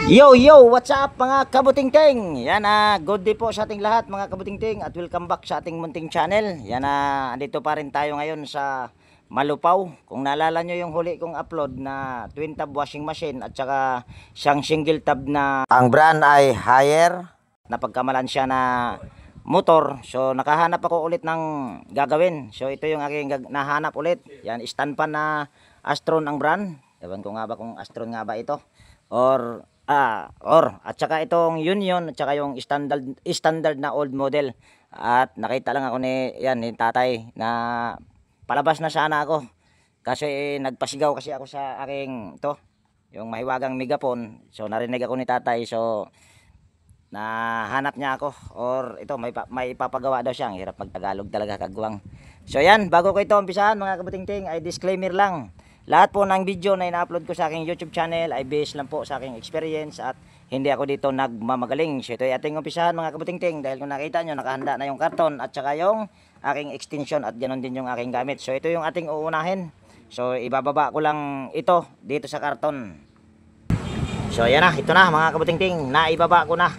Yo yo, what's up mga kabutingting? Yan good day po sa ating lahat mga kabutingting at welcome back sa ating munting channel. Yan andito pa rin tayo ngayon sa Malupaw. Kung naalala nyo yung huli kong upload na twin tab washing machine at saka siyang single tab na ang brand ay Haier, napagkamalan siya na motor. So nakahanap ako ulit ng gagawin. So ito yung aking nahanap ulit. Yan, stand pan na Astron ang brand. Ewan ko nga ba kung Astron nga ba ito or at saka itong Union at saka yung standard na old model. At nakita lang ako ni tatay na palabas na sana ako kasi nagpasigaw kasi ako sa aking yung mahiwagang megaphone. So narinig ako ni tatay, so nahanap niya ako or ito may ipapagawa daw siya. Ang hirap magtagalog talaga, kagwang. So yan, bago ko ito umpisahan mga kabutingting ay disclaimer lang. Lahat po ng video na ina-upload ko sa aking YouTube channel ay based lang po sa aking experience at hindi ako dito nagmamagaling. So ito ay ating umpisahan mga kabutingting dahil kung nakita nyo nakahanda na yung karton at saka yung aking extension at ganoon din yung aking gamit. So ito yung ating uunahin. So ibababa ko lang ito dito sa karton. So yan na, ito na mga kabutingting, naibaba ko na.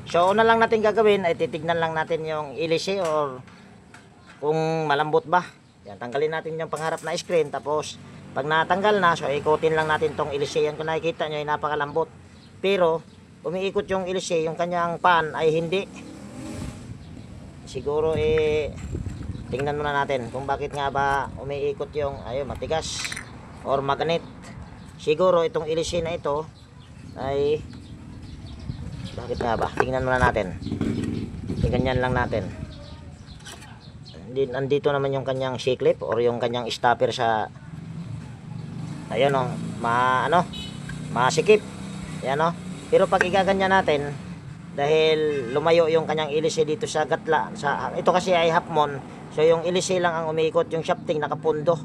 So una lang natin gagawin ay titignan lang natin yung ilisi or kung malambot ba. Yan, tanggalin natin yung pangharap na screen, tapos pag natanggal na, so ikutin lang natin tong ilisi. Yan, kung nakikita nyo ay napakalambot. Pero umiikot yung ilisi, yung kanyang pan ay hindi. Siguro tingnan muna natin kung bakit nga ba umiikot yung matigas or magnet. Siguro itong ilisi na ito ay bakit nga ba? Tingnan muna natin. Ganyan lang natin. Nandito naman yung kanyang C-clip or yung kanyang stopper sa ayun masikip. Ayan pero pag igaganyan natin, dahil lumayo yung kanyang ilisi dito sa gatla, ito kasi ay half moon, so yung ilisi lang ang umiikot, yung shafting nakapundo.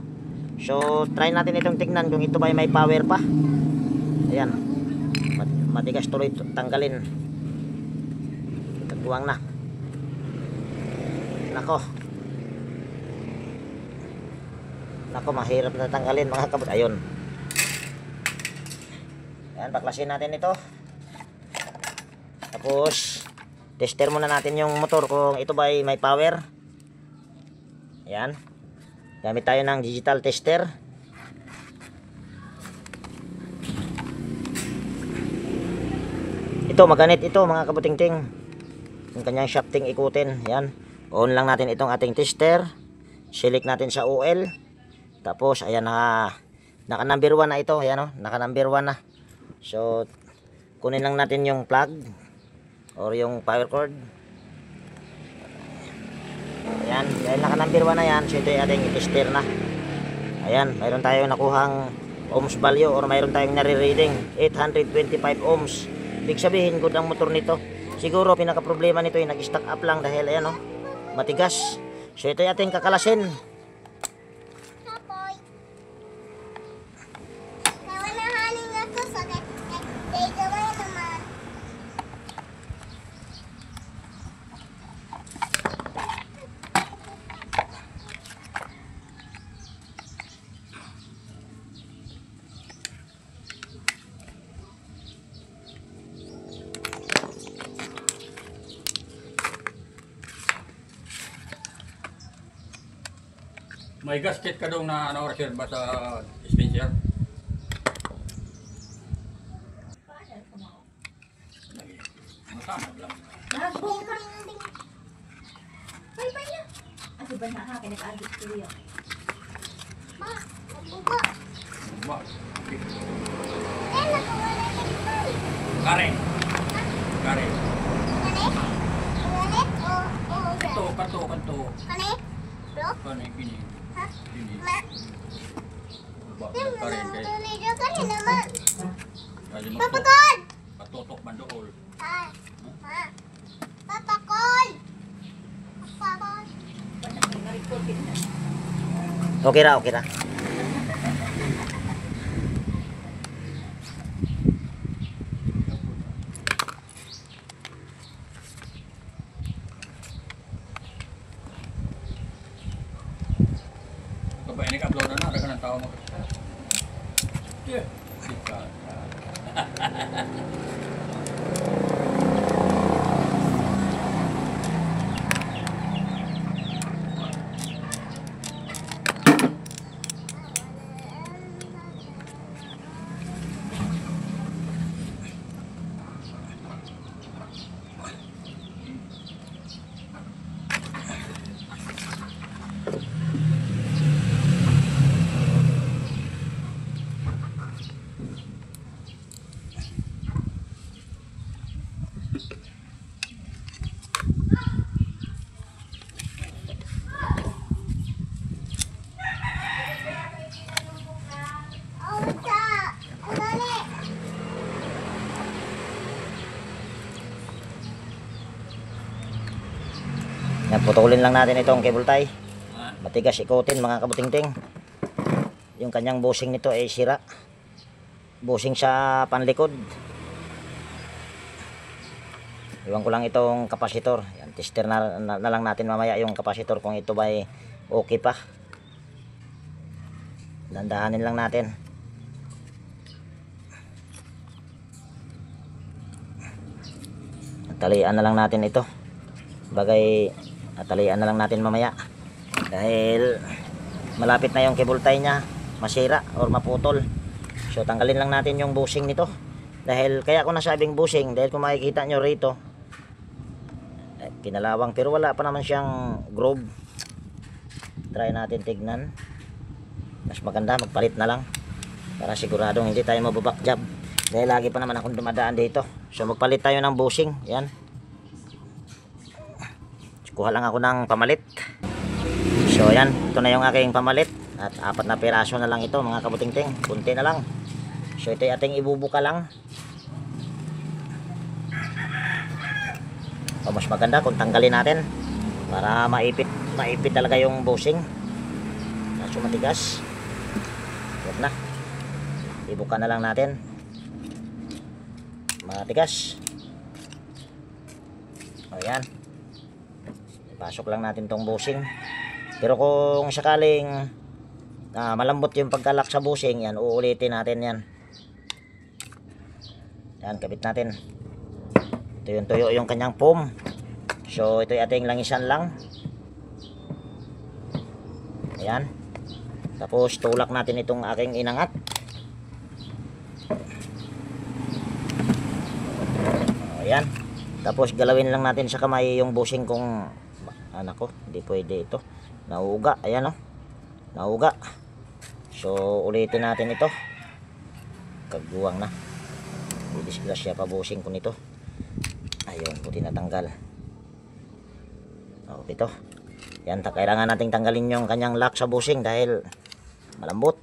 So try natin itong tignan kung ito ba may power pa. Ayan, matigas tuloy tanggalin. Kagwang na. Nako, mahirap na tanggalin mga kabut. Ayun. Yan, baklasin natin ito. Tapos tester muna natin yung motor kung ito ba ay may power. Yan. Gamit tayo ng digital tester. Ito maganit ito mga kabutingting. Yung kanyang shafting ikutin. Yan. On lang natin itong ating tester. Select natin sa OL. Tapos ayan, naka number 1 na ito. Ayan naka number 1 na. So kunin lang natin yung plug or yung power cord. Ayan, dahil naka number 1 na yan, so ito yung ating tester na. Ayan, mayroon tayong nakuhang ohms value or mayroon tayong nare-reading 825 ohms. Ibig sabihin good ang motor nito. Siguro pinaka problema nito yung nag-stack up lang dahil ayan matigas. So ito yung ating kakalasin. May gasket ka daw na reserva sa Spencer? Masama lang. Bye-bye na. Ano ba na pinag-agit ko yun? Ma, magbuba. Ba? Nakawala na ito. Karen. Karen. Kanet? O Kanto. Kanet? Bro? Kane, kini. Ha? Kini. Ma? Ba, Tim, Karen kay. nandiyo ka rin naman. Kali mo. Papa Col! Patutok man dool. Ha? Ma? Papa Col! Papa Col! Okay ra. Kapag ini-upload na, naka ng tao mo. Yeah. Yan, putulin lang natin itong cable tie. Matigas ikutin mga kabutingting. Yung kanyang bushing nito ay sira. Bushing sa panlikod. Iwan ko lang itong kapasitor. Yan, tester na lang natin mamaya yung kapasitor kung ito ba ay okay pa. Dandahanin lang natin. Talian na lang natin ito. Bagay talian na lang natin mamaya. Dahil malapit na yung cable tie niya masira or maputol. So tanggalin lang natin yung bushing nito. Dahil kaya ko nasabing bushing dahil kung makikita nyo rito kinalawang pero wala pa naman siyang groove. Try natin tignan. Mas maganda magpalit na lang para siguradong hindi tayo mababak job dahil lagi pa naman akong dumadaan dito. So magpalit tayo ng bushing. Yan, kuha lang ako ng pamalit. So yan, ito na yung aking pamalit at 4 na piraso na lang ito mga kabutingting, kunti na lang. So ito ay ating ibubuka lang. O mas maganda kung tanggalin natin para maipit talaga yung bushing. Kaso matigas. Huwag na, ibuka na lang natin. Matigas. O yan, pasok lang natin tong bushing. Pero kung sakaling malambot yung pagkalak sa bushing, yan uulitin natin yan. Yan, kabit natin. Ito yung tuyo yung kanyang foam. So ito ay ating langisan lang. Ayan. Tapos tulak natin itong aking inangat. Ayan. Tapos galawin lang natin sa kamay yung bushing kung ko, hindi pwede ito. Nauga, ayan o. Nauga. So ulitin natin ito. Kagbuwang na. Didisgrasya pa bushing ko nito. Ayun, puti natanggal. O, ito. Yan, kailangan nating tanggalin yung kanyang lock sa bushing dahil malambot.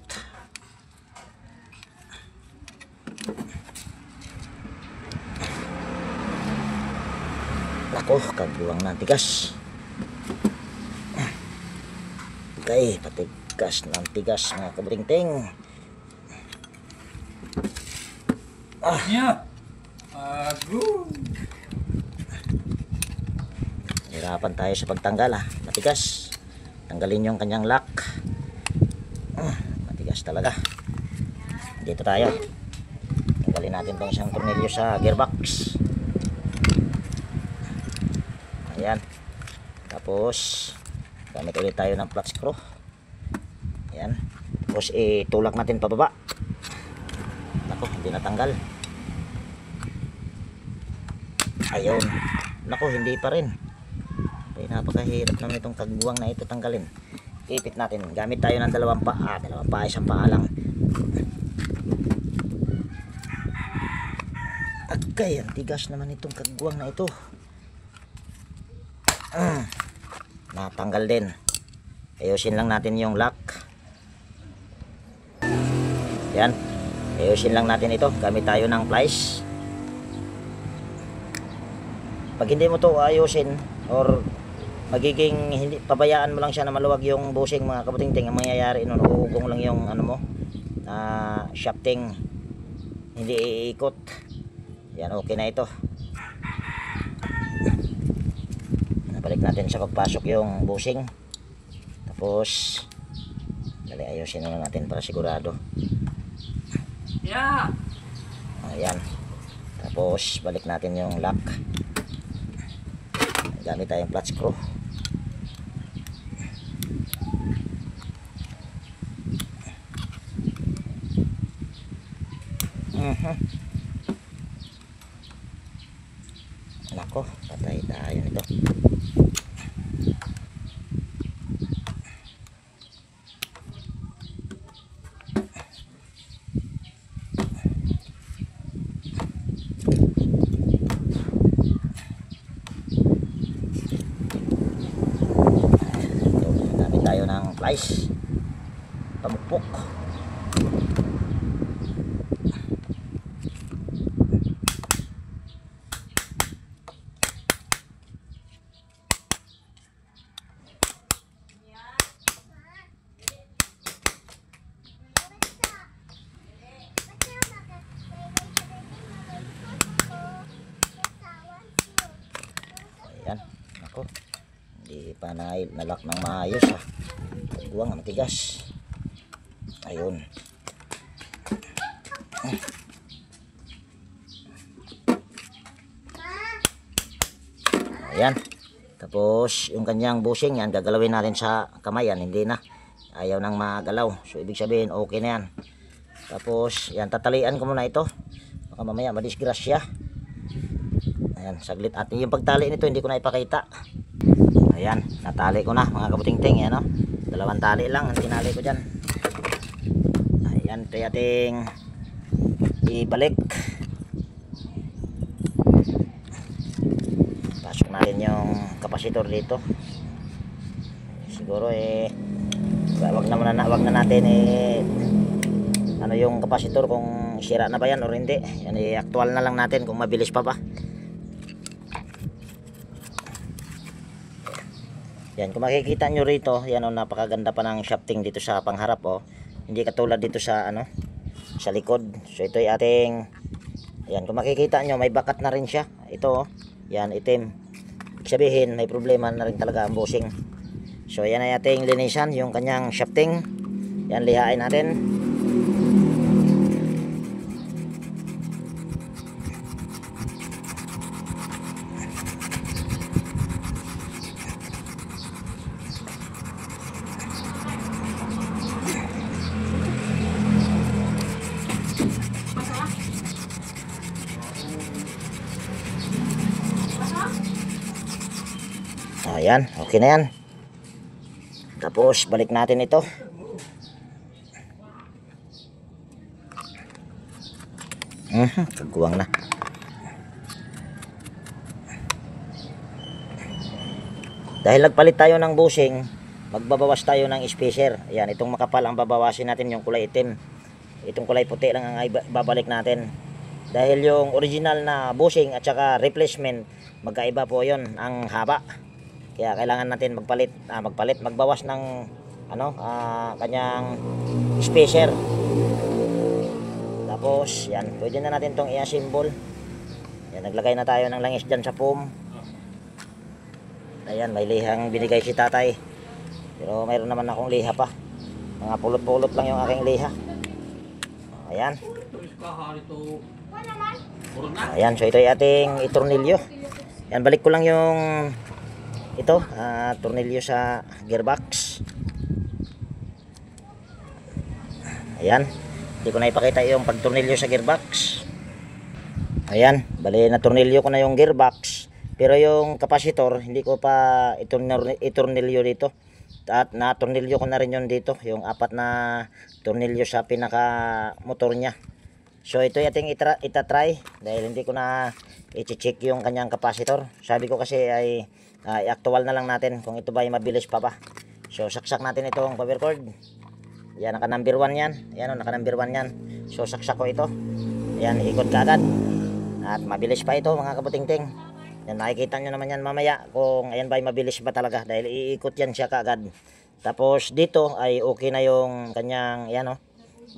Nako, kagbuwang na tigas. Okay, patigas ng tigas mga kabutingting. Yeah. Good. Hirapan tayo sa pagtanggal matigas. Tanggalin yung kanyang lock. Matigas talaga. Dito tayo. Tanggalin natin tong isang tornilyo sa gearbox. Ayan. Tapos gamit ulit tayo ng flat screw. Ayan. Tapos itulak natin pababa. Nako, hindi natanggal. Ayun. Nako, hindi pa rin. Ay, napakahirap naman itong kagbuwang na ito tanggalin. Ipit natin. Gamit tayo ng dalawang paa. Dalawang paa, isang paa lang. Agay, ang tigas naman itong kagbuwang na ito. Natanggal din. Ayusin lang natin yung lock. Yan. Ayusin lang natin ito. Gamit tayo ng pliers. Pag hindi mo to ayusin or magiging hindi, pabayaan mo lang siya na maluwag yung bushing mga kabutingting, ang mangyayari nun uugong lang yung ano mo shafting, hindi iikot. Yan, okay na ito. Nabalik natin sa pagpasok yung bushing. Tapos dali ayusin na natin para sigurado. Yeah. Ayan. Tapos balik natin yung lock. Gamit tayong flat screw. Nako, patay tayo nito. Gamit tayo ng pliers, pamukpok. Ayan, ako. Hindi pa nalak ng maayos ha. Buwang matigas. Ayun. Ayan. Tapos yung kanyang bushing yan, gagalawin natin sa kamay yan. Hindi na. Ayaw nang magalaw. So ibig sabihin okay na yan. Tapos yan, tatalian ko muna ito. Baka mamaya madisgrasya. Ayan, saglit. At yung pagtali nito hindi ko na ipakita. Ayan, natali ko na mga kabuting-ting. Ayan, no? 2 tali lang ang tinali ko dyan. Ayan, ito ating ibalik. Pasok natin yung kapasitor dito. Siguro wag na natin ano yung kapasitor kung sira na ba yan o hindi. Yan actual na lang natin kung mabilis pa ba. Yan, kung makikita nyo rito, yan o, napakaganda pa ng shafting dito sa pangharap o. Hindi katulad dito sa sa likod. So ito ay ating, yan, kung makikita nyo, may bakat na rin siya. Ito o, yan, itim. Ibig sabihin, may problema na rin talaga ang bushing. So yan ay ating linisan, yung kanyang shafting. Yan, lihain natin. Ayan, okay na yan. Tapos balik natin ito. Kagwang na. Dahil nagpalit tayo ng bushing, magbabawas tayo ng spacer. Ayan, itong makapal ang babawasin natin, yung kulay itim. Itong kulay puti lang ang babalik natin. Dahil yung original na bushing at saka replacement, magkaiba po yon ang haba. Kaya kailangan natin magbawas ng kanyang spacer. Tapos yan, pwede na natin tong i-assemble. Yan, naglagay na tayo ng langis dyan sa foam. Ayan, may lihang binigay si tatay. Pero mayroon naman akong liha pa. Mga pulot-pulot lang yung aking liha. Ayan. Ayan, so ito ay ating itornilyo. Yan, balik ko lang yung tornilyo sa gearbox. Ayan, hindi ko na ipakita yung pagtornilyo sa gearbox. Ayan, bali na tornilyo ko na yung gearbox, pero yung kapasitor hindi ko pa itornilyo dito. At na tornilyo ko na rin yun dito, yung 4 na tornilyo sa pinaka motor nya. So ito ay ating itatry dahil hindi ko na i-check yung kanyang kapasitor. Sabi ko kasi ay i-actual na lang natin kung ito ba ay mabilis pa ba. So saksak natin itong power cord. Yan, naka number 1 yan. Yan o, naka number 1 yan. So saksak ko ito. Yan, ikot kaagad. At mabilis pa ito mga kabuting-ting. Yan, nakikita nyo naman yan mamaya kung ayan ba ay mabilis pa talaga dahil iikot yan siya kaagad. Tapos dito ay okay na yung kanyang yan o.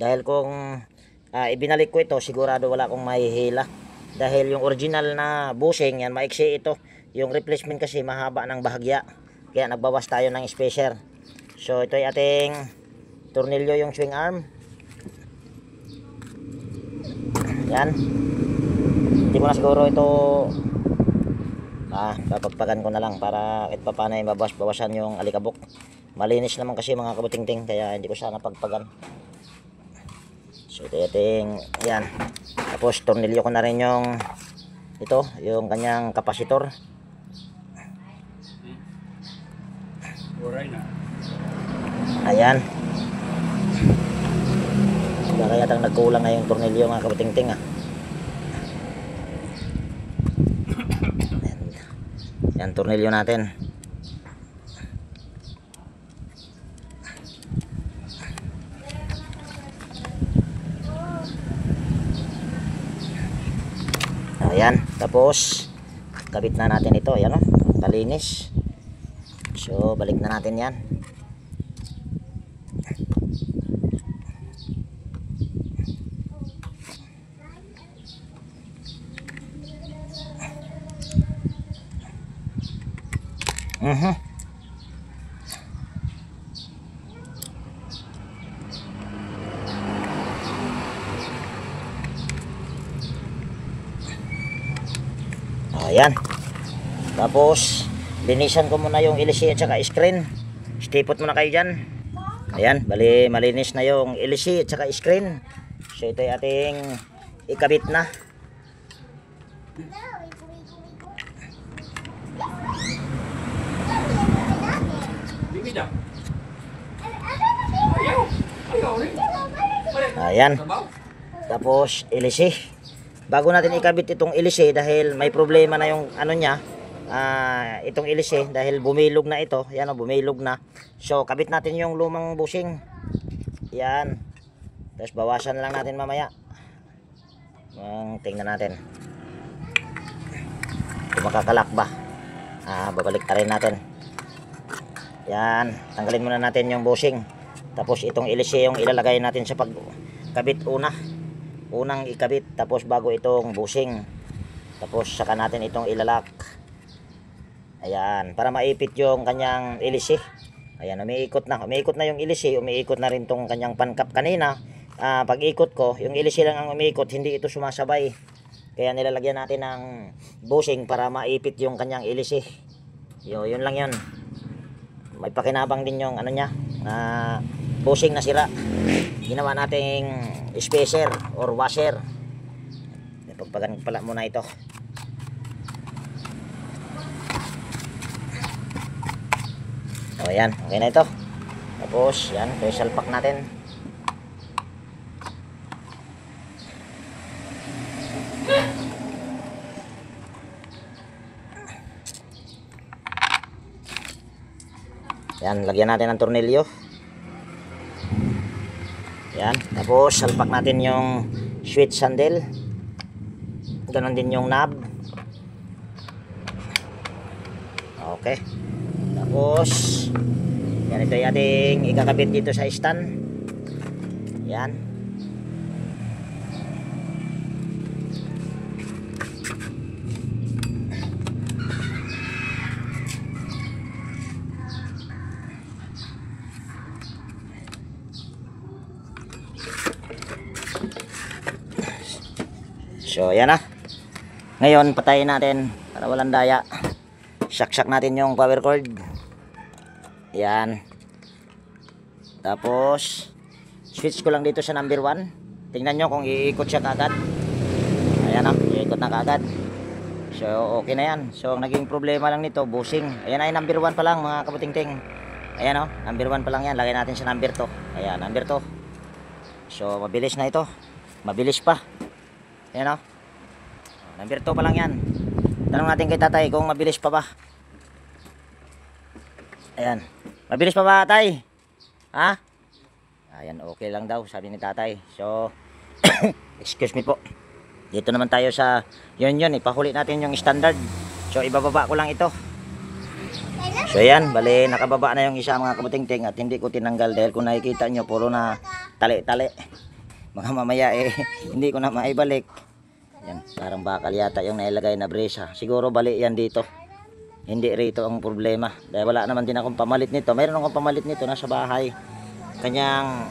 Dahil kung ibinalik ko ito, sigurado wala akong mahihila. Dahil yung original na bushing yan, maiksi ito. Yung replacement kasi mahaba ng bahagya. Kaya nagbawas tayo ng spacer. So ito ay ating tornilyo, yung swing arm. Yan. hindi ko na siguro ito papagpagan ko na lang para kahit pa paano ay bawasan yung alikabok. Malinis naman kasi mga kabutingting, kaya hindi ko sana pagpagan. So ito yating yan. Tapos tornilyo ko na rin yung ito, yung kanyang kapasitor. Oray na. Ayan. Kaya yatang nagkulang na yung tornilyo mga kabutingting Yan, tornilyo natin. Ayan, tapos kabit na natin ito. Ayan o, kalinis. So, balik na natin yan. Ayan. Tapos linisan ko muna yung LC at saka screen. Stipot muna kayo dyan. Ayan, bali malinis na yung LC at saka screen. So ito ay ating ikabit na. Bibida. Ayaw. Ayaw rin. Ayan. Tapos LC. Bago natin ikabit itong LC dahil may problema na yung ano niya, itong LC dahil bumilog na ito. Yan o, bumilog na. So kabit natin yung lumang bushing. Yan. Tapos bawasan lang natin mamaya. Tingnan natin kung makakalak ba. Babalik rin natin. Yan, tanggalin muna natin yung bushing. Tapos itong LC yung ilalagay natin sa pagkabit unang ikabit, tapos bago itong bushing, tapos saka natin itong ilalak. Ayan, para maipit yung kanyang LC. Ayan, umiikot na yung LC, umiikot na rin tong kanyang pancap kanina. Pag ikot ko, yung LC lang ang umiikot, hindi ito sumasabay, kaya nilalagyan natin ng bushing para maipit yung kanyang LC. Yun lang yun. May pakinabang din yung ano niya, bushing na sira. Ginawa nating spacer or washer. Pagpagan pala muna ito. O yan, okay na ito. Tapos yan, salpak natin. Yan, lagyan natin ng tornilyo. Yan, tapos salpak natin yung switch handle. Ganon din yung knob. Okay. Tapos yan, ito yung ating ikakabit dito sa stand. Yan. So yan na. Ngayon patayin natin para walang daya. Saksak natin yung power cord. Yan. Tapos switch ko lang dito sa number 1. Tingnan nyo kung iikot siya kagad. Ayan na, iikot na kagad. So okay na yan. So ang naging problema lang nito, bushing. Ayan ay number 1 pa lang mga kabutingting. Ayan o, number 1 pa lang yan. Lagay natin sa number 2. Ayan, number 2. So mabilis na ito. Mabilis pa. Ayan o. Number 2 pa lang yan. Tanong natin kay tatay kung mabilis pa ba. Ayan. Mabilis pa ba tay? Ha? Ayan, okay lang daw sabi ni tatay. So excuse me po. Dito naman tayo sa yun ipahuli natin yung standard. So ibababa ko lang ito. So ayan, bali nakababa na yung isa mga kabutingting at hindi ko tinanggal dahil kung nakikita nyo puro na tali-tali. Mga mamaya hindi ko na maibalik. Yan, parang bakal yata yung nailagay na bresa. Siguro bali yan dito. Hindi rito ang problema. Dahil wala naman din akong pamalit nito. Mayroon akong pamalit nito nasa bahay. Kanyang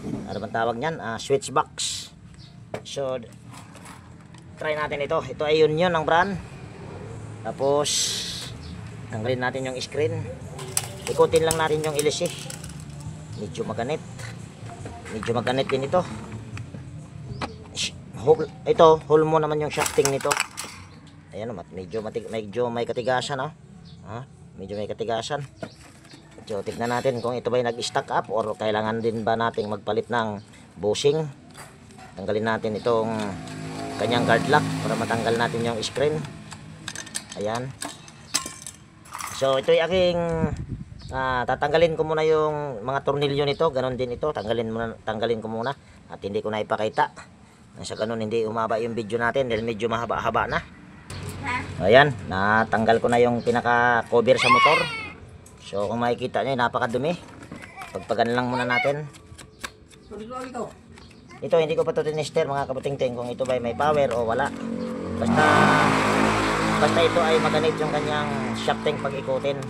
ano bang tawag niyan? Switch box. So try natin ito. Ito ay union ng brand. Tapos tanggalin natin yung screen. Ikutin lang natin yung LC. Medyo maganit. Medyo maganit din ito. Ito, hole mo naman yung shafting nito. Ayan, medyo may katigasan, oh. Medyo may katigasan. So, tignan natin kung ito ba ay nag-stack up or kailangan din ba nating magpalit ng bushing. Tanggalin natin itong kanyang guard lock para matanggal natin yung screen. Ayan. So, ito ay aking tatanggalin ko muna yung mga tornilyo nito. Ganon din ito. Tanggalin ko muna. At hindi ko na ipakita. Sa ganun hindi umaba yung video natin dahil medyo mahaba-haba na. Ayan, natanggal ko na yung pinaka-cover sa motor. So kung makikita nyo, napakadumi. Pagpagan lang muna natin. Ito hindi ko pa ito tinister mga kabuting-ting kung ito ba may power o wala. Basta ito ay maganit yung kanyang shafting pag ikutin.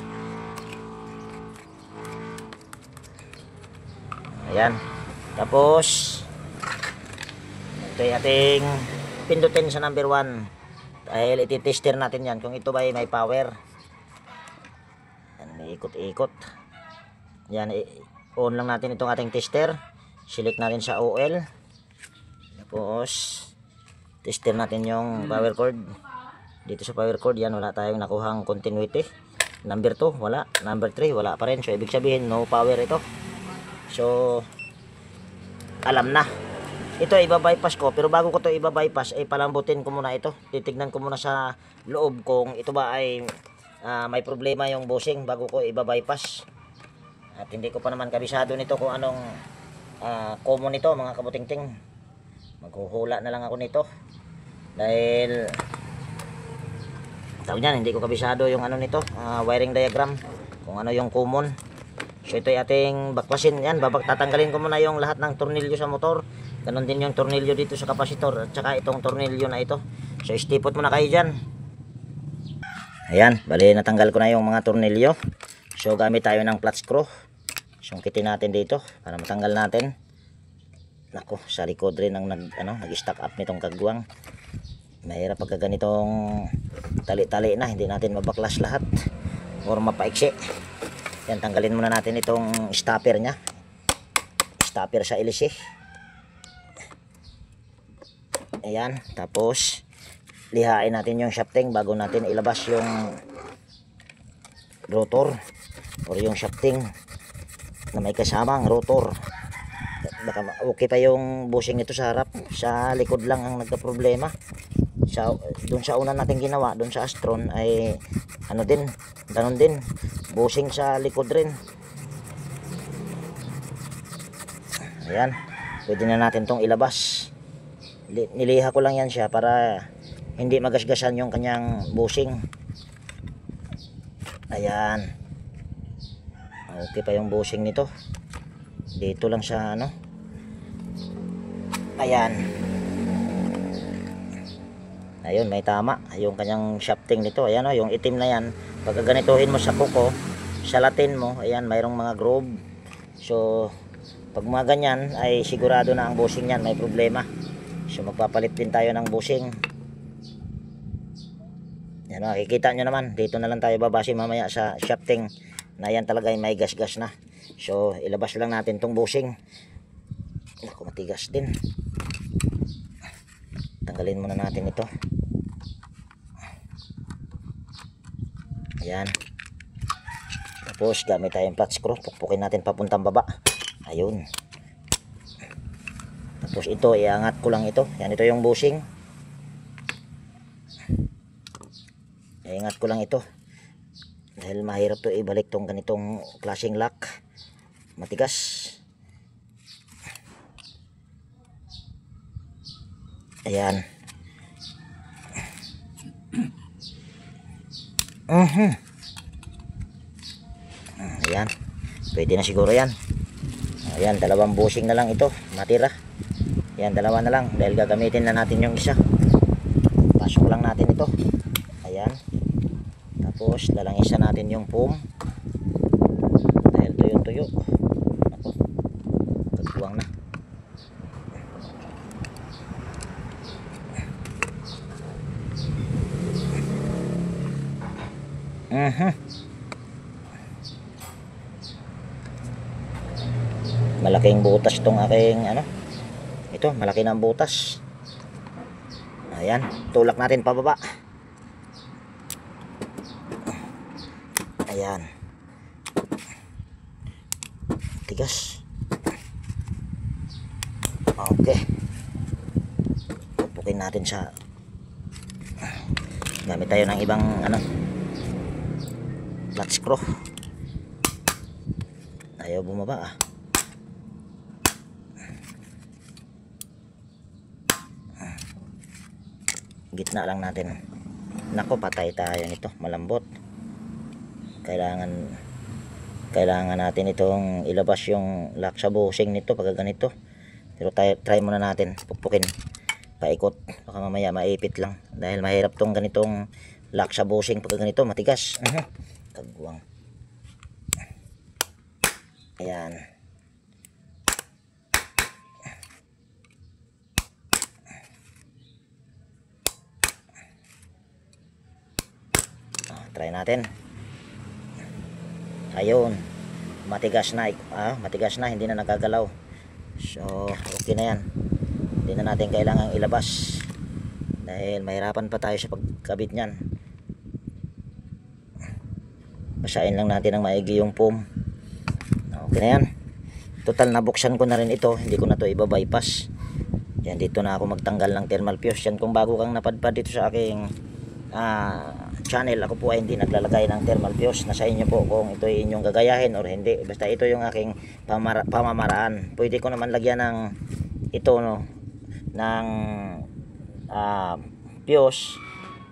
Ayan. Tapos ito ay ating pindutin sa number 1 dahil iti-tester natin yan kung ito ba ay may power. Yan, ikot-ikot. Yan, on lang natin itong ating tester. Select natin sa OL. Tapos tester natin yung power cord. Dito sa power cord yan wala tayong nakuhang continuity. Number 2 wala, number 3 wala pa rin. So ibig sabihin no power ito. So alam na. Ito iba-bypass ko, pero bago ko to iba-bypass ay palambutin ko muna ito. Titignan ko muna sa loob kung ito ba ay may problema yung bushing bago ko iba-bypass. At hindi ko pa naman kabisado nito kung anong common nito mga kabuting-ting. Maghuhula na lang ako nito. Dahil tawag niyan, hindi ko kabisado yung ano nito, wiring diagram, kung ano yung common. So ito ay ating baklasin yan. Tatanggalin ko muna yung lahat ng tornilyo sa motor. Ganon din yung tornilyo dito sa kapasitor at saka itong tornilyo na ito. So istipot muna kayo dyan. Ayan, bali natanggal ko na yung mga tornilyo. So gamit tayo ng flat screw. Sungkitin natin dito para matanggal natin. Nako, sa likod rin ang nag-stack up nitong kagwang. Mahirap pagka ganitong tali-tali na, hindi natin mabaklas lahat or mapaiksi. Yan, tanggalin muna natin itong stopper nya. Stopper sa LC. Ayan, tapos lihain natin yung shafting bago natin ilabas yung rotor or yung shafting na may kasamang rotor. Baka okay pa yung bushing nito sa harap, sa likod lang ang nagka-problema. Doon sa una natin ginawa, doon sa Astron ay ganon din, bushing sa likod rin. Ayan, pwede na natin tong ilabas. Niliha ko lang yan siya para hindi magasgasan yung kanyang bushing. Ayan, okay pa yung bushing nito dito lang sa ayan, ayun, may tama yung kanyang shafting nito. Ayan, yung itim na yan, pag ganituhin mo sa kuko, sa latin mo, ayan, mayroong mga groove. So pag mga ganyan ay sigurado na ang bushing yan may problema. So magpapalit din tayo ng bushing. Yan, makikita nyo naman, dito na lang tayo babase mamaya sa shafting na yan talaga ay may gas-gas na. So ilabas lang natin tong bushing. Naku, matigas din. Tanggalin muna natin ito. Ayan. Tapos gamit tayong flat screw, pukpukin natin papuntang baba. Ayun. Tapos ito, iangat ko lang ito. Yan, ito yung bushing. Iangat ko lang ito. Dahil mahirap to ibalik tong ganitong klaseng lock. Matigas. Ayan. Ayan. Pwede na siguro yan. Ayan, dalawang bushing na lang ito matira. Ayan, dalawa na lang dahil gagamitin na natin yung isa. Pasok lang natin ito. Ayan. Tapos lalangisa natin yung foam dahil tuyo-tuyo. Ako, kagbuwang na. Malaking butas tong aking ano. Ito, malaki na ang butas. Ayan, tulak natin pababa. Ayan. Tigas. Okay. Pupukin natin sa gamit tayo ng ibang ano, flat screw. Ayaw bumaba ah. Gitna lang natin. Nako, patay tayo nito, malambot. Kailangan natin itong ilabas yung lock sa bushing nito pag ganito. Pero try muna natin pukpukin paikot, baka mamaya maipit lang dahil mahirap tong ganitong lock sa bushing pag ganito, matigas. Kagwang. Ayan. Try natin. Ayun, matigas na, matigas na, hindi na nagagalaw. So okay na yan, hindi na natin kailangang ilabas dahil mahirapan pa tayo sa pagkabit nyan. Basahin lang natin ng maigi yung foam. Okay na yan. Total, nabuksan ko na rin ito, hindi ko na to iba-bypass. Yan, dito na ako magtanggal ng thermal fuse. Yan, kung bago kang napadpad dito sa aking channel, ako po ay hindi naglalagay ng thermal fuse. Nasa inyo po kung ito ay inyong gagayahin or hindi. Basta ito yung aking pamamaraan. Pwede ko naman lagyan ng ito ng fuse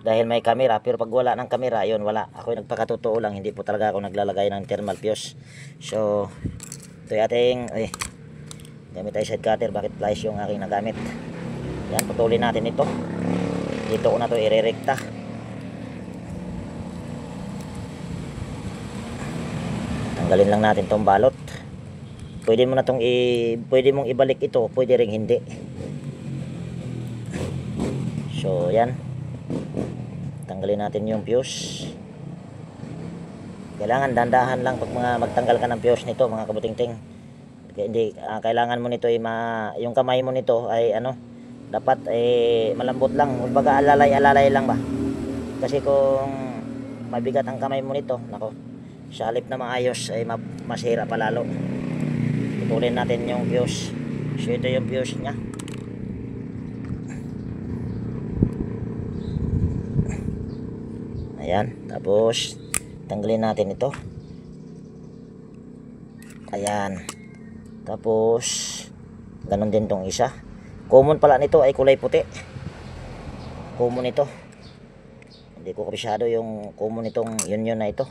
dahil may camera, pero pag wala ng camera, yun, wala. Ako yung nagpakatotoo lang, hindi po talaga ako naglalagay ng thermal fuse. So ito yung ating gamit tayo side cutter, bakit pliers yung aking nagamit. Yan, putulin natin ito. Dito ko na to irerekta. Tanggalin lang natin tong balot. Pwede mo na tong pwede mong ibalik ito, pwede ring hindi. So yan, tanggalin natin yung fuse. Kailangan dandahan lang pag magtanggal ka ng fuse nito, mga kabutingting. Hindi kailangan mo nito yung kamay mo nito ay dapat malambot lang, kumbaga alalay lang ba, kasi kung mabigat ang kamay mo nito, nako, sa halip na maayos ay masira pa lalo. Putulin natin yung fuse. So ito yung fuse nya. Ayan, tapos tanggalin natin ito. Ayan, tapos ganon din tong isa. Common pala nito ay kulay puti. Common ito. Hindi ko kabisado yung common nitong yun na ito.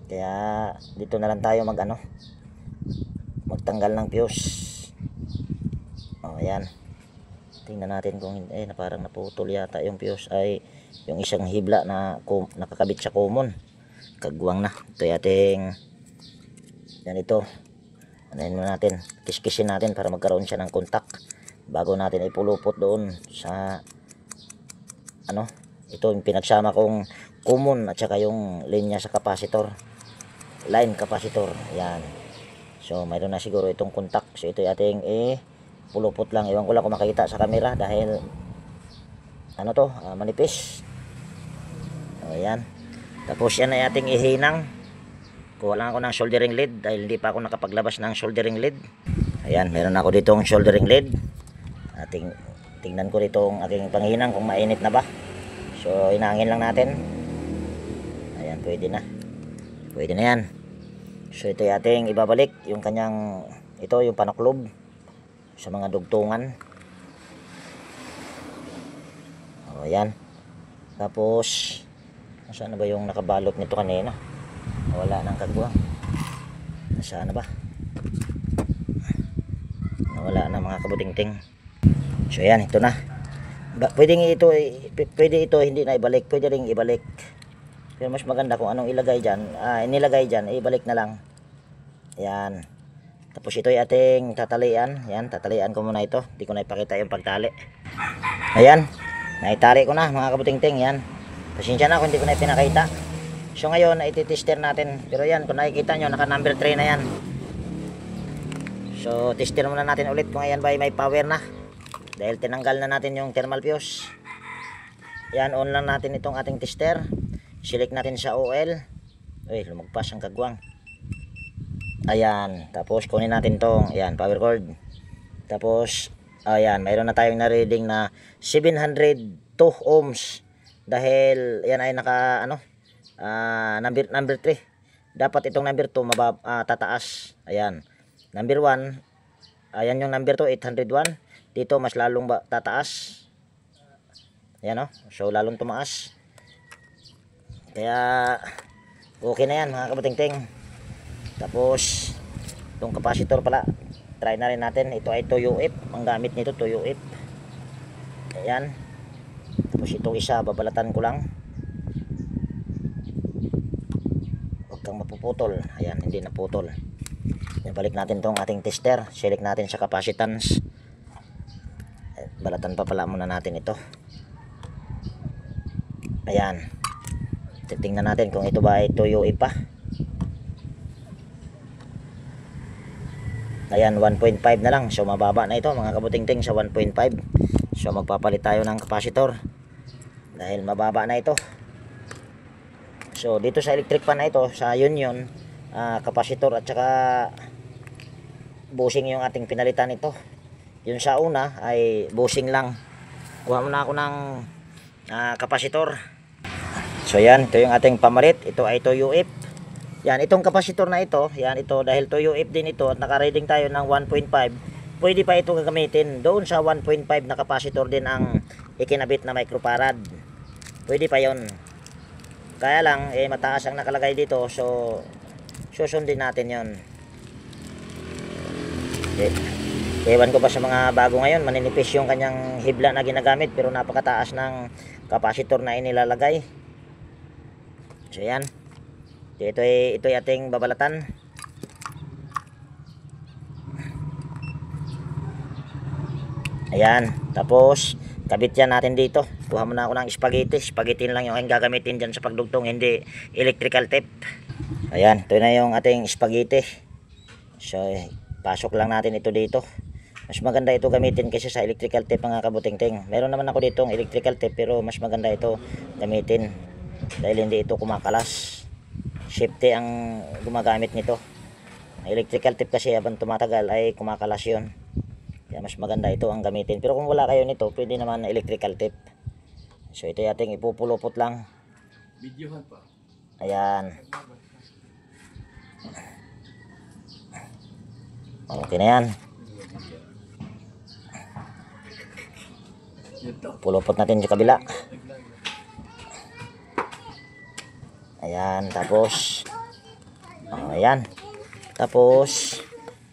Kaya dito na lang tayo magtanggal ng fuse. Ayan. Tingnan natin kung na parang naputol yata yung fuse, ay yung isang hibla na nakakabit sa common. Kagwang na. Ito ating ganito. Anayin natin. Kiskisin natin para magkaroon siya ng contact bago natin ipulupot doon sa ito yung pinagsama kong common at saka yung linya sa capacitor, line capacitor. Yan. So mayroon na siguro itong contact. So ito yung ating pulupot lang. Iwan ko lang kung makita sa camera dahil manipis. Ayan. Tapos yan ay ating ihinang. Kuha lang ako ng soldering lead dahil hindi pa ako nakapaglabas ng soldering lead. Ayan, meron ako ditong soldering lead. Tingnan ko dito ang aking panghinang kung mainit na ba. So inangin lang natin. Ayan, pwede na. Pwede na yan. So ito yung ating ibabalik, yung kanyang, ito yung panaklob sa mga dugtungan. O yan. Tapos nasaan na ba yung nakabalot nito kanina? Wala nang kagwang. Nasaan na ba? Wala na, mga kabutingting. So yan, ito na. Pwede ito hindi na ibalik, pwede ring ibalik. Pero mas maganda kung anong ilagay dyan, inilagay dyan, ibalik na lang. Yan. Tapos ito yung ating tatalian. Yan, tatalian ko muna ito. Hindi ko na ipakita yung pagtali. Ayan, naitali ko na, mga kabutingting. Yan. Pasensya na kung hindi ko na ipinakita. So ngayon, iti-tester natin. Pero yan, kung nakikita nyo, naka number 3 na yan. So, tester muna natin ulit kung ayan ba ay may power na. Dahil tinanggal na natin yung thermal fuse. Yan, on lang natin itong ating tester. Select natin sa OL. Uy, lumagpas ang kagwang. Ayan, tapos kunin natin tong, ayan, power cord. Tapos, ayan, mayroon na tayong na-reading na 702 ohms. Dahil, yan ay naka, ano, number 3. Dapat itong number 2 tataas. Ayan. Number 1, ayan yung number 2, 801. Dito mas lalong tataas. Ayan o. So lalong tumaas. Kaya okay na yan mga kabuting-ting. Tapos itong capacitor pala, try na rin natin. Ito ay 2 UF. Ang gamit nito 2 UF. Ayan. Tapos itong isa babalatan ko lang. Kang mapuputol. Ayan, hindi naputol. Balik natin tong ating tester. Select natin sa capacitance. Balatan pa pala muna natin ito. Ayan. Titingnan natin kung ito ba ay 2 UA pa. Ayan, 1.5 na lang. So mababa na ito mga kabuting-ting sa 1.5. So magpapalit tayo ng capacitor. Dahil mababa na ito. So dito sa electric fan na ito, sa Union, capacitor at saka bushing yung ating pinalitan ito. Yung sa una ay bushing lang. Kuha muna ako ng capacitor. So yan, ito yung ating pamalit. Ito ay 2 UF. Yan, itong capacitor na ito, yan ito, dahil 2 UF din ito at naka-reading tayo ng 1.5, pwede pa ito gagamitin. Doon sa 1.5 na capacitor din ang ikinabit na microfarad. Pwede pa yon. Kaya lang, mataas ang nakalagay dito. So, susundin natin yon. Ewan ko pa sa mga bago ngayon. Maninipis yung kanyang hibla na ginagamit. Pero napakataas ng capacitor na inilalagay. So, yan. Ito ay ating babalatan. Ayan. Tapos, kabit yan natin dito. Kuha muna ako ng spaghetti. Spaghetti lang yung gagamitin dyan sa pagdugtong, hindi electrical tape. Ayan, ito na yung ating spaghetti. So, pasok lang natin ito dito. Mas maganda ito gamitin kaysa sa electrical tape mga kabuting-ting. Meron naman ako ditong electrical tape pero mas maganda ito gamitin. Dahil hindi ito kumakalas. Safety ang gumagamit nito. Electrical tape kasi habang tumatagal ay kumakalas yun. Kaya mas maganda ito ang gamitin. Pero kung wala kayo nito, pwede naman na electrical tape. So ito yung ating ipupulupot lang. Videohan pa. Ayan. Okay na yan. Pulupot natin sa kabila. Ayan. Tapos ayan. Tapos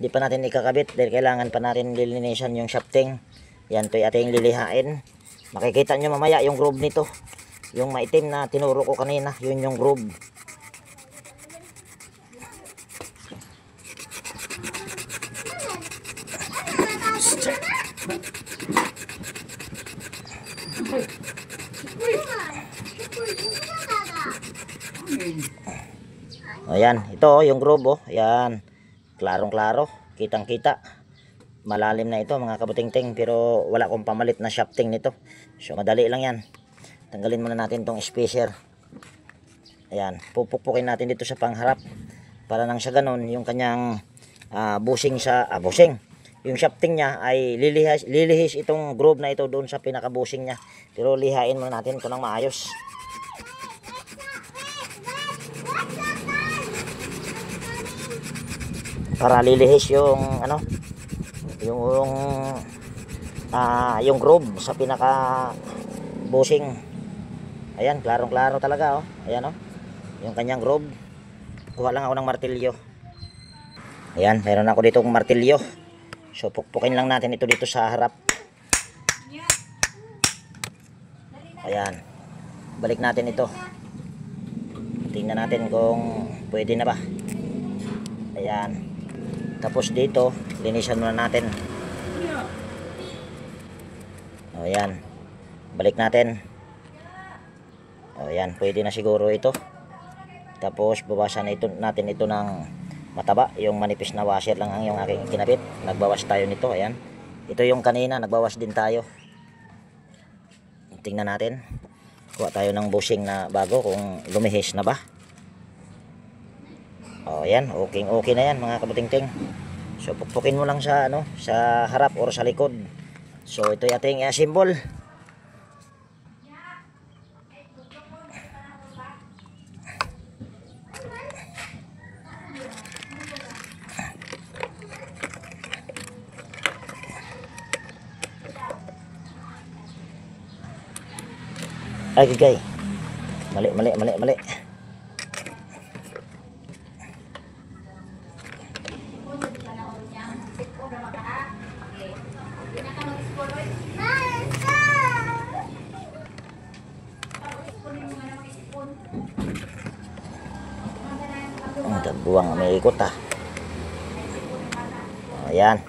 di pa natin ikakabit dahil kailangan pa natin lilinisan yung shafting. Yan, ito yung ating lilihain. Makikita nyo mamaya yung groove nito. Yung maitim na tinuro ko kanina, yun yung groove. Ayan, ito yung groove oh. Ayan. Klarong-klaro, kitang-kita. Malalim na ito mga kabuting-ting, pero wala akong pamalit na shafting nito. So madali lang yan. Tanggalin muna natin tong spacer. Ayan, pupukpukin natin dito sa pangharap para nang sa ganun yung kanyang bushing yung shafting niya ay lilihis itong groove na ito doon sa pinaka bushing niya. Pero lihain muna natin ito ng maayos. Para lilihis yung ano, yung groove sa pinaka bushing. Ayan, klarong-klaro talaga oh. Ayan oh. Yung kanyang groove. Kuha lang ako ng martilyo. Ayan, meron ako ditong martilyo. So pukpukin lang natin ito dito sa harap. Ayan. Balik natin ito. Tingnan natin kung pwede na ba. Ayan. Tapos dito, linisan muna natin. O yan. Balik natin. O yan, pwede na siguro ito. Tapos bawasan natin ito ng mataba. Yung manipis na washer lang ang yung aking kinabit. Nagbawas tayo nito. Ayan. Ito yung kanina. Nagbawas din tayo. Tingnan natin. Kuha tayo ng bushing na bago kung lumihis na ba. O ayan. Okay na yan mga kabuting-ting. So pukpukin mo lang sa sa harap or sa likod. So ito yung ating i-assemble. Ay, gigay. Mali. Buwang may ikot Ayan.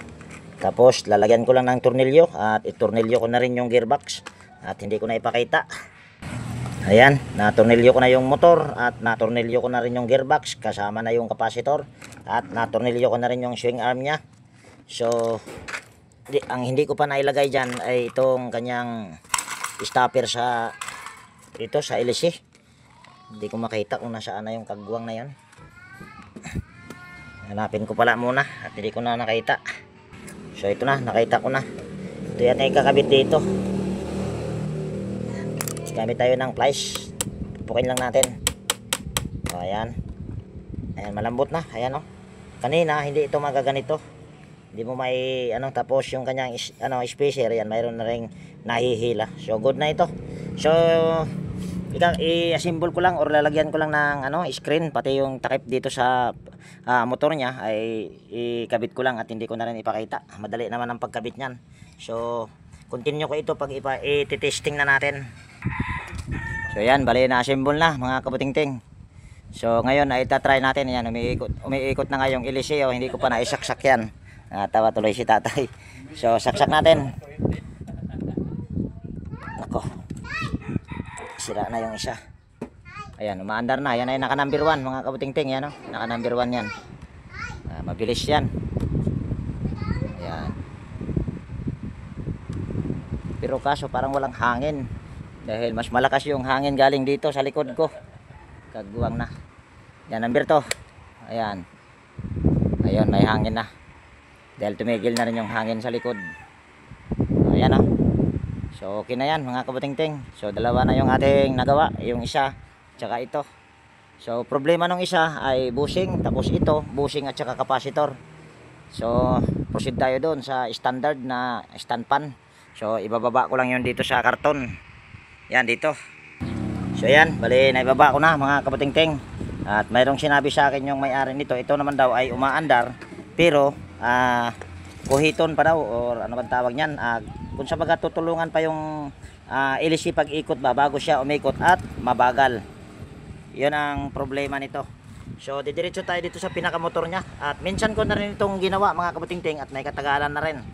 Tapos lalagyan ko lang ng tornilyo at itornilyo ko na rin yung gearbox at hindi ko na ipakita. Ayan, natornilyo ko na yung motor at natornilyo ko na rin yung gearbox kasama na yung capacitor at natornilyo ko na rin yung swing arm nya. So ang hindi ko pa nailagay dyan ay itong kanyang stopper sa ito sa LC. Hindi ko makita kung nasaan na yung kagwang na yan. Hanapin ko pala muna at hindi ko na nakita. So ito na, nakita ko na. Ito yata yung kakabit dito. Gamit tayo ng pliers. Pupukin lang natin. O ayan. Ayan, malambot na. Ayan o. Kanina hindi ito magaganito. Hindi mo may tapos yung kanyang spacer yan, mayroon na ring nahihila. So good na ito. So i-assemble ko lang or lalagyan ko lang ng screen pati yung takip dito sa motor niya ay ikabit ko lang at hindi ko na rin ipakita. Madali naman ang pagkabit niyan. So continue ko ito pag i-testing na natin. So yan, bali na assemble na mga kabuting-ting. So ngayon ay itatry natin yan. Umiikot na nga yung LC hindi ko pa naisaksak yan. Tawa tuloy si tatay. So saksak natin. Nako, sira na yung isa. Ayan, umaandar na. Yan ay naka number 1 mga kabuting-ting. Yan, naka number 1 yan. Mabilis yan. Ayan. Pero kaso parang walang hangin. Dahil mas malakas yung hangin galing dito sa likod ko. Kagwang na. Yan, number 2. Ayan. Ayun, may hangin na. Dahil tumigil na rin yung hangin sa likod. Ayan So okay na yan mga kabuting-ting. So dalawa na yung ating nagawa. Yung isa, tsaka ito. So problema nung isa ay bushing. Tapos ito, bushing at tsaka capacitor. So proceed tayo doon sa standard na stand pan. So ibababa ko lang yun dito sa karton. Yan dito. So yan, bali naibaba ko na mga kabuting-ting. At mayroong sinabi sa akin yung may-ari nito. Ito naman daw ay umaandar. Pero kuhiton pa daw or ano bang tawag niyan. Kung sa baga tutulungan pa yung LC pag ikot ba bago siya umikot at mabagal. Yun ang problema nito. So didiretso tayo dito sa pinakamotor niya. At minsan ko na rin itong ginawa mga kabuting-ting at may katagalan na rin.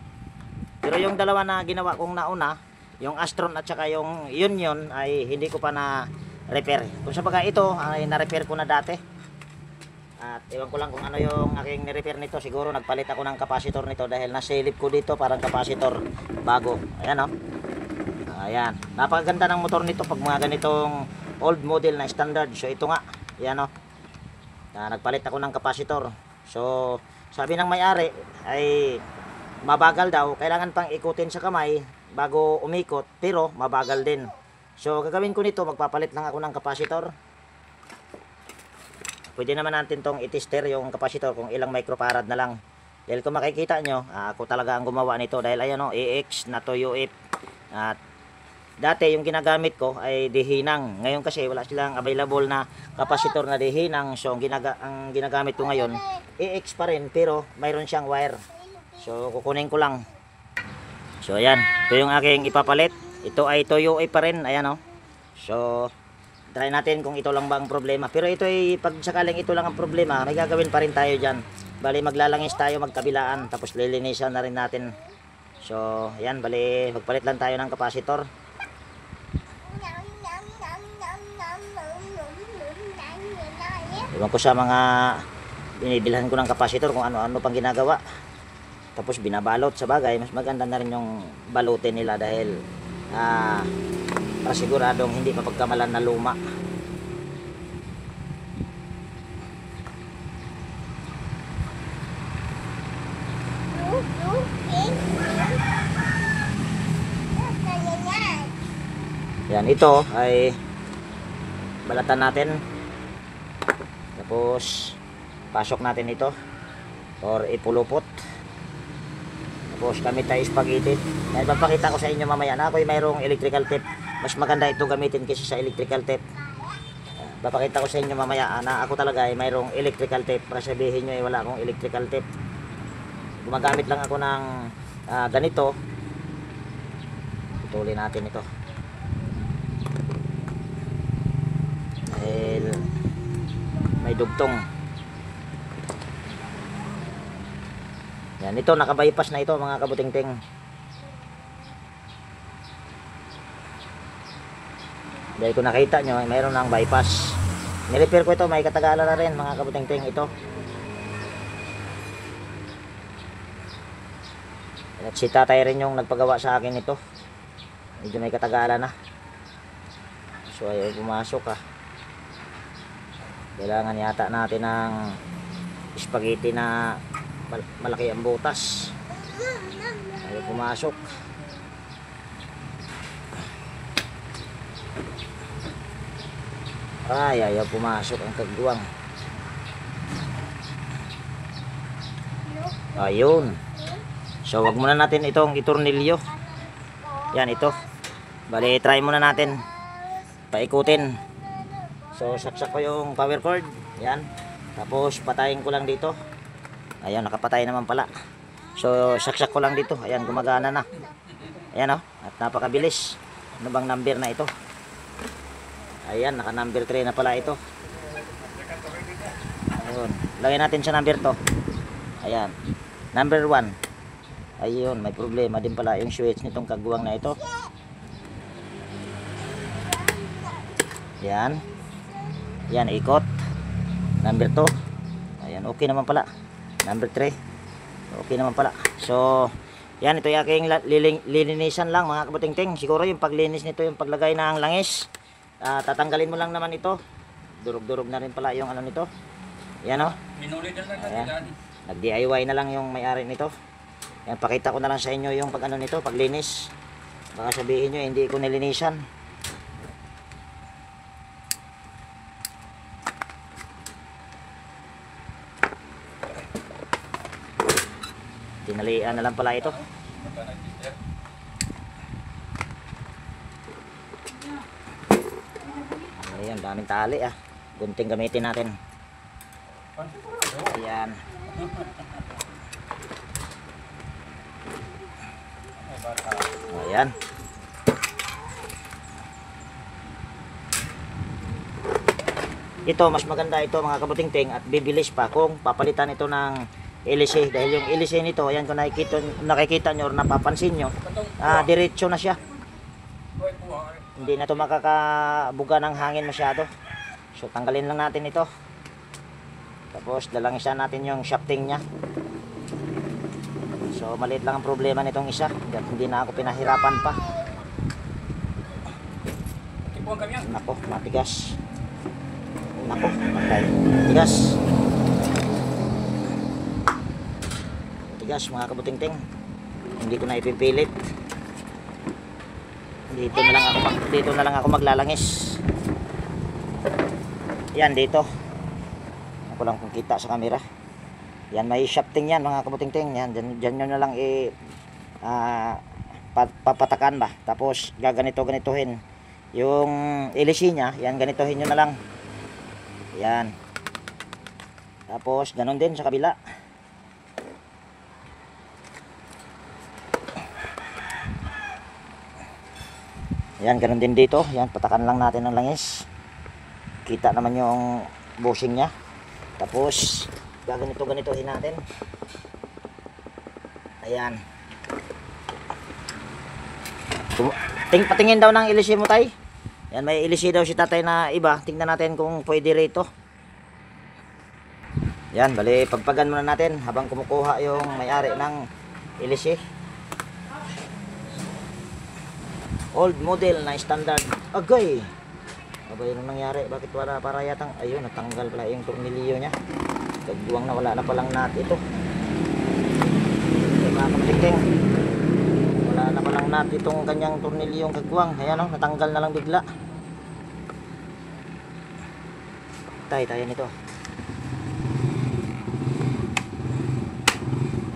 Pero yung dalawa na ginawa kong nauna, yung Astron at saka yung Union ay hindi ko pa na repair. Kung sa baga ito ay na-repair ko na dati. At ewan ko lang kung ano yung aking ni-repair nito. Siguro nagpalit ako ng capacitor nito dahil nasilip ko dito parang capacitor bago. Ayan Ayan. Napakaganda ng motor nito pag mga ganitong old model na standard. So ito nga. Ayan nagpalit ako ng capacitor. So sabi ng may-ari ay mabagal daw. Kailangan pang ikutin sa kamay bago umikot, pero mabagal din. So gagawin ko nito, magpapalit lang ako ng capacitor. Pwede naman natin tong i-tester yung capacitor kung ilang microfarad na lang. Dahil kung makikita nyo, ako talaga ang gumawa nito. Dahil ayan AX na to UF. At dati yung ginagamit ko ay dihinang. Ngayon kasi wala silang available na capacitor na dihinang. So ang ginagamit ko ngayon, AX pa rin, pero mayroon siyang wire. So kukunin ko lang. So ayan, ito yung aking ipapalit. Ito ay Toyo pa rin, ayan So try natin kung ito lang ba ang problema. Pero ito ay pag sakaling ito lang ang problema, may gagawin pa rin tayo dyan. Bali maglalangis tayo magkabilaan, tapos lilinisan na rin natin. So ayan, bali magpalit lang tayo ng capacitor. Iwan ko sa mga binibilhan ko ng kapasitor kung ano-ano pang ginagawa. Tapos binabalot sa bagay, mas maganda na rin yung balutin nila dahil para siguradong hindi mapagkamalan na luma. Yan, ito ay balatan natin. Tapos pasok natin ito or ipulupot. Tapos gamit tayo spaghetti. Yan, papakita ko sa inyo mamaya na ako'y mayroong electrical tape. Mas maganda ito gamitin kaysa sa electrical tape. Papakita ko sa inyo mamaya na ako talaga ay mayroong electrical tape. Para sabihin nyo ay wala akong electrical tape. Gumagamit lang ako ng ganito. Putulin natin ito. Dahil may dugtong. Yan, ito nakabypass na ito mga kabutingting. Dahil kung nakita nyo, mayroon ng bypass. Nirepair ko ito, may katagalan na rin mga kabutingting ito. At si tatay rin yung nagpagawa sa akin ito. Medyo may katagalan na. So ayaw pumasok Kailangan yata natin ng spaghetti na malaki ang butas. Ayaw pumasok. Ayaw pumasok ang kagduwang. Ayun. So wag muna natin itong itornilyo. Yan ito. Bali try muna natin paikutin. So saksak ko yung power cord. Yan. Tapos patayin ko lang dito. Ayan, nakapatay naman pala. So saksak ko lang dito. Ayan, gumagana na. Ayan at napakabilis. Ano bang number na ito? Ayan, naka number 3 na pala ito. Ayun. Lagay natin sa number to. Ayan. Number 1. Ayun, may problema din pala yung switch nitong kagwang na ito. Yan. Yan, ikot. Number 2. Ayan, okay naman pala. Number 3. Okay naman pala. So, yan, ito yung aking lilinisan lang mga kabutingting. Siguro yung paglinis nito, yung paglagay ng langis. Tatanggalin mo lang naman ito. Durog-durog na rin pala yung ano nito. Yan Minulit na lang Ayan. natin. Nag-DIY na lang yung may-ari nito. Yan, pakita ko na lang sa inyo yung pag ano nito, paglinis. Baka sabihin nyo, hindi ko nilinisan. Tinalian na lang pala ito. Ayan, daming tali gunting gamitin natin. Ayan. Ayan. Ito, mas maganda ito mga kabutingting at bibilis pa kung papalitan ito ng LC. Dahil yung LC nito, ayan kung nakikita nyo or napapansin nyo, diretso na siya. Hindi na ito makakabuga ng hangin masyado. So tanggalin lang natin ito. Tapos dalangisan natin yung shafting nya. So maliit lang ang problema nitong isa. Hindi na ako pinahirapan pa. Nako, matigas. Nako, matay. Matigas. Matigas mga kabutingting. Hindi ko na ipipilit. Dito na lang ako maglalangis. Yan dito. Ako lang kung kita sa camera. Yan, may shafting yan mga kabutingting. Yan, dyan nyo na lang papatakan ba. Tapos gaganito-ganituhin. Yung LC nya, yan ganituhin nyo na lang. Yan. Tapos ganon din sa kabila. Yan, ganon din dito. Yan, patakan lang natin ng langis. Kita naman yung bushing nya. Tapos gaganito-ganitohin natin. Ayan. Patingin daw ng ilisi mo tay. Yan, may ilisi daw si tatay na iba. Tingnan natin kung pwede rito. Yan, bali pagpagan muna natin habang kumukuha yung may-ari ng ilisi. Old model na standard. Agay! Abay, anong nangyari? Bakit wala para yatang... Ayun, natanggal pala yung tornilyo niya. Kagbuwang na, wala na palang nut ito. Okay, mga kabuting-ting. Wala na palang nut itong kanyang tornilyo yung kagbuwang. Ayan o, natanggal na lang bigla. Tayo nito.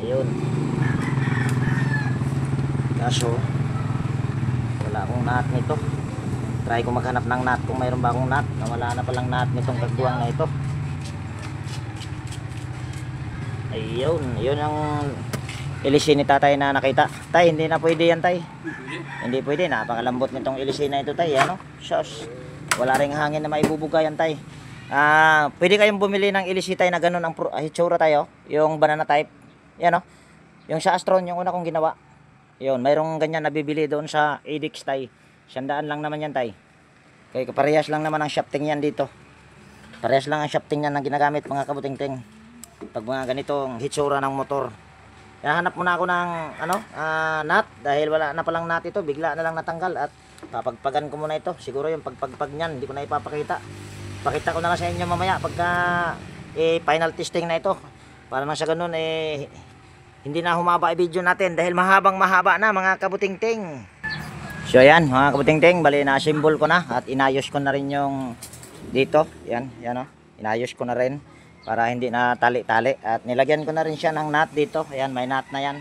Ayun. Kaso wala akong nut nito. Try ko maghanap ng nut kung mayroon ba akong nut. Wala na palang nut nitong kagbuwang na ito. Ayun, yun ang ilisi ni tatay na nakita. Tay, hindi na pwede yan, tay. Hindi pwede, napakalambot nitong ilisi na ito, tay. Ano? Sus. Wala ring hangin na maibubuga yan, tay. Pwede kayong bumili ng ilisi, tay, na ganun ang hitsura tayo. Yung banana type. Yan, o. Yung sa Astron, yung una kong ginawa. Yun, mayroong ganyan nabibili doon sa Edix, tay. 100 lang naman yan, tay. Kaya parehas lang naman ang shafting yan dito. Parehas lang ang shafting yan na ginagamit, mga kabuting-ting. Pag mga ganitong hitsura ng motor. Hanap muna ako ng nut dahil wala na palang nut ito, bigla na lang natanggal at papagpagan ko muna ito. Siguro yung pagpagpag niyan, hindi ko na ipapakita. Pakita ko na lang sa inyo mamaya pagka final testing na ito. Para nang sa ganun hindi na humaba ang video natin dahil mahaba na, mga kabuting-ting. So ayan, mga kabuting-ting, bali na symbol ko na at inayos ko na rin yung dito. Yan o. Inayos ko na rin para hindi na tali-tali at nilagyan ko na rin siya ng nut dito. Ayan, may nut na yan.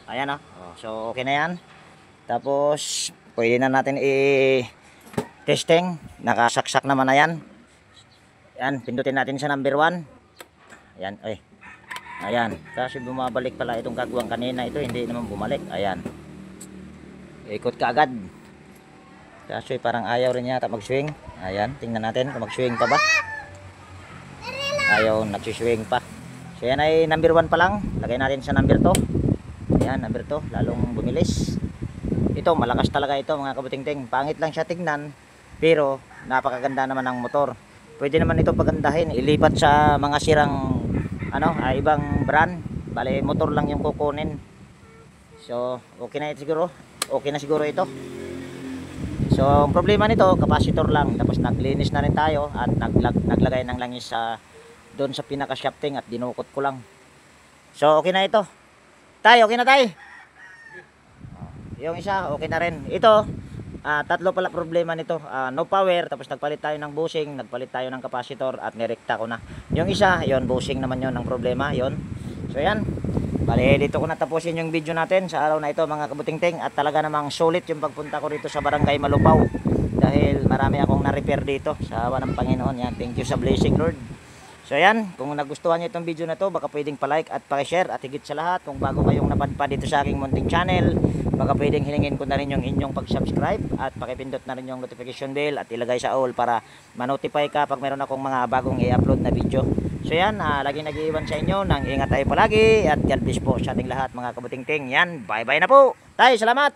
Ayan o. So okay na yan. Tapos pwede na natin i-testing. Nakasaksak naman na yan. Ayan, pindutin natin sa number 1. Ayan, ayan. Kasi bumabalik pala itong kagwang kanina. Ito hindi naman bumalik. Ayan. Ikot ka agad. Kasi parang ayaw rin yata mag-swing. Ayan, tingnan natin kung mag-swing pa ba. Ayaw, nag-swing pa. So yan ay number 1 pa lang. Lagay natin sa number 2. Ayan, number 2. Lalong bumilis. Ito, malakas talaga ito, mga kabuting-ting. Pangit lang siya tingnan. Pero napakaganda naman ng motor. Pwede naman ito pagandahin. Ilipat sa mga sirang ibang brand. Bale, motor lang yung kukunin. So, okay na ito siguro. Okay na siguro ito. So, ang problema nito, capacitor lang. Tapos naglinis na rin tayo at naglagay ng langis doon sa pinaka shafting at dinukot ko lang. So, okay na ito. Tay, okay na tay. Yung isa, okay na rin. Ito, tatlo pala problema nito. No power, tapos nagpalit tayo ng bushing, nagpalit tayo ng capacitor at nirekta ko na. Yung isa, yon bushing naman yon ang problema, yon. So, yan. Bale, dito ko natapusin yung video natin sa araw na ito, mga kabuting-ting. At talaga namang sulit yung pagpunta ko rito sa Barangay Malupaw. Dahil marami akong na-repair dito sa awa ng Panginoon. Yan, thank you sa blessing, Lord. So yan, kung nagustuhan nyo itong video na to, baka pwedeng pa-like at pa-share. At higit sa lahat, kung bago kayong napadpad dito sa aking munting channel, baka pwedeng hilingin ko na rin yung inyong pag-subscribe at pakipindot na rin yung notification bell at ilagay sa all para ma-notify ka pag meron akong mga bagong i-upload na video. So yan, lagi nag-iwan sa inyo ng ingat tayo palagi at God bless po sa ating lahat, mga kabuting-ting. Yan, bye-bye na po. Tayo, salamat!